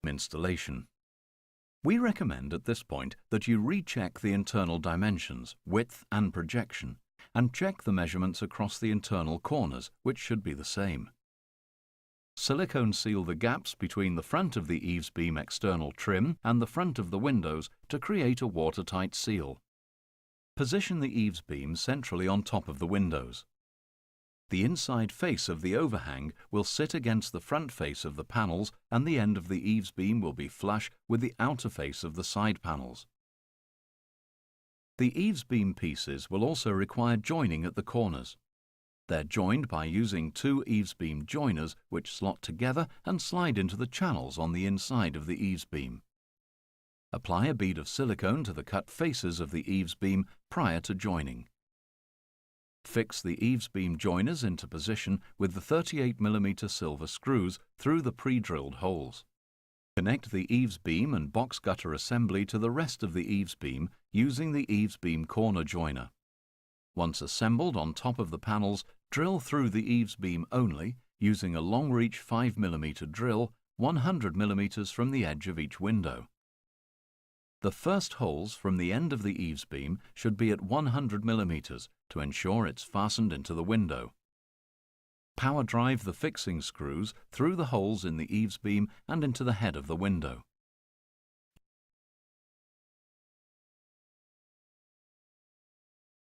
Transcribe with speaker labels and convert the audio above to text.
Speaker 1: installation. We recommend at this point that you recheck the internal dimensions, width and projection, and check the measurements across the internal corners, which should be the same. Silicone seal the gaps between the front of the eaves beam external trim and the front of the windows to create a watertight seal. Position the eaves beam centrally on top of the windows. The inside face of the overhang will sit against the front face of the panels, and the end of the eaves beam will be flush with the outer face of the side panels. The eaves beam pieces will also require joining at the corners. They're joined by using two eaves beam joiners which slot together and slide into the channels on the inside of the eaves beam. Apply a bead of silicone to the cut faces of the eaves beam prior to joining. Fix the eaves beam joiners into position with the 38mm silver screws through the pre-drilled holes. Connect the eaves beam and box gutter assembly to the rest of the eaves beam using the eaves beam corner joiner. Once assembled on top of the panels, drill through the eaves beam only using a long-reach 5mm drill 100mm from the edge of each window. The first holes from the end of the eaves beam should be at 100mm to ensure it's fastened into the window. Power drive the fixing screws through the holes in the eaves beam and into the head of the window.